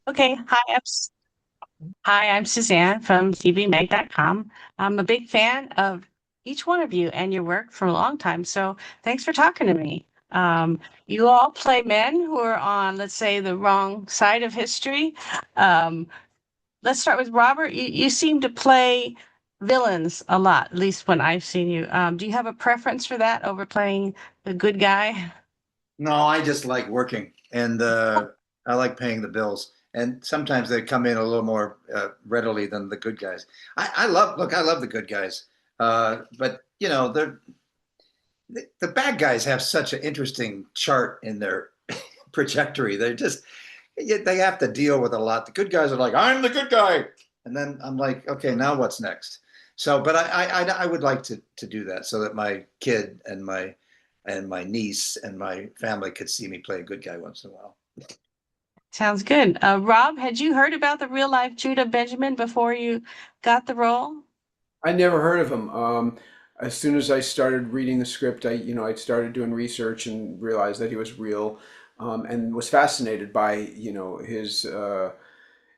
Okay. Hi, I'm Suzanne from TVMEG.com. I'm a big fan of each one of you and your work for a long time. So thanks for talking to me. You all play men who are on, let's say, the wrong side of history. Um, let's start with Robert. You seem to play villains a lot, at least when I've seen you. Do you have a preference for that over playing the good guy? No, I just like working and I like paying the bills. And sometimes they come in a little more readily than the good guys. I love the good guys. But you know, the bad guys have such an interesting chart in their trajectory. They have to deal with a lot. The good guys are like, I'm the good guy. And then I'm like, okay, now what's next? So, but I would like to do that so that my kid and my niece and my family could see me play a good guy once in a while. Sounds good. Rob, had you heard about the real life Judah Benjamin before you got the role? I never heard of him. As soon as I started reading the script, I started doing research and realized that he was real, and was fascinated by,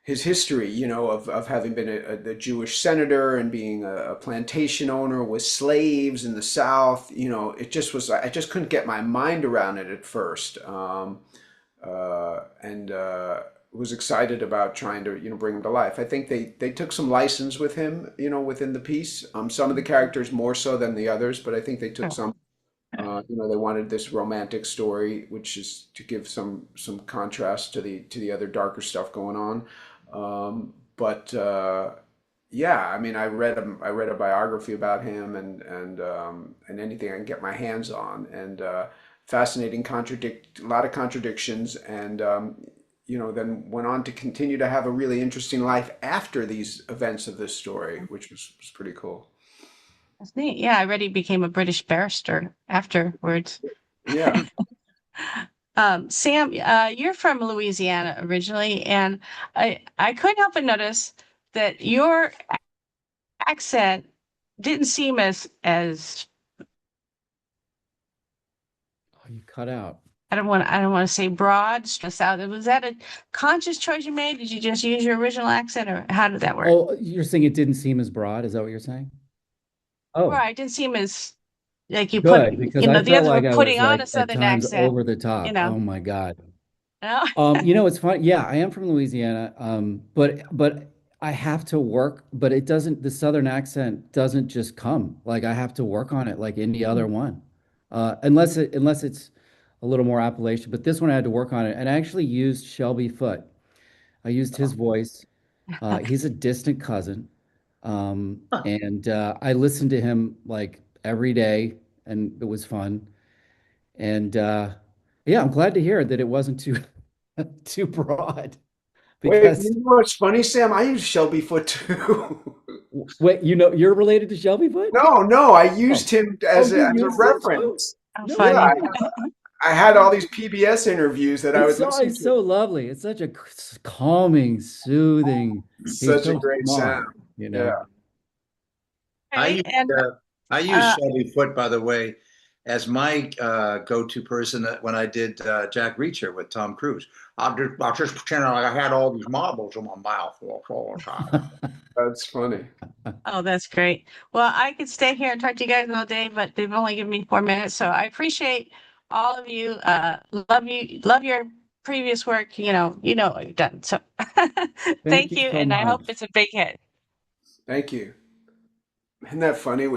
his history, of having been a Jewish senator and being a plantation owner with slaves in the South. I just couldn't get my mind around it at first. And Was excited about trying to bring him to life. I think they took some license with him, within the piece. Some of the characters more so than the others, but I think they took some. They wanted this romantic story, which is to give some contrast to the other darker stuff going on. But Yeah, I mean, I read a biography about him, and anything I can get my hands on, and fascinating contradict a lot of contradictions, and then went on to continue to have a really interesting life after these events of this story, which was pretty cool. That's neat. Yeah, I read he became a British barrister afterwards. Yeah. Sam, you're from Louisiana originally, and I couldn't help but notice that your accent didn't seem as Oh, you cut out. I don't want to say broad, stressed out. Was that a conscious choice you made? Did you just use your original accent, or how did that work? Oh, you're saying it didn't seem as broad? Is that what you're saying? Or Oh, I didn't seem as like you put, good, because I the felt others were like I was putting on a like at Southern times accent, over the you top. know. Oh my God. No? It's funny. Yeah, I am from Louisiana. But I have to work, but it doesn't, the Southern accent doesn't just come. Like I have to work on it like any other one. Unless it's a little more Appalachian. But this one I had to work on it. And I actually used Shelby Foote. I used his voice. He's a distant cousin. And I listened to him like every day, and it was fun. And Yeah, I'm glad to hear that it wasn't too too broad Wait, because you know what's funny, Sam? I use Shelby Foot too. wait, you're related to Shelby Foot? No, no, I used Oh, him oh, as you as a used him too? reference. How No Yeah, funny. way. I had all Oh, these PBS interviews that I would listen it's to. so lovely. It's such a calming, soothing. He's Such a so great sound. smart, you Yeah. know. I Right. use And uh, I use uh, Shelby Foote, by the way, as my go-to person when I did Jack Reacher with Tom Cruise. I just pretended like I had all these marbles in my mouth all the time. That's funny. oh, that's great. Well, I could stay here and talk to you guys all day, but they've only given me 4 minutes. So I appreciate all of you. Love your previous work. You know what you've done. So Thank thank you you, so and I hope much. it's a big hit. Thank you. Isn't that funny? We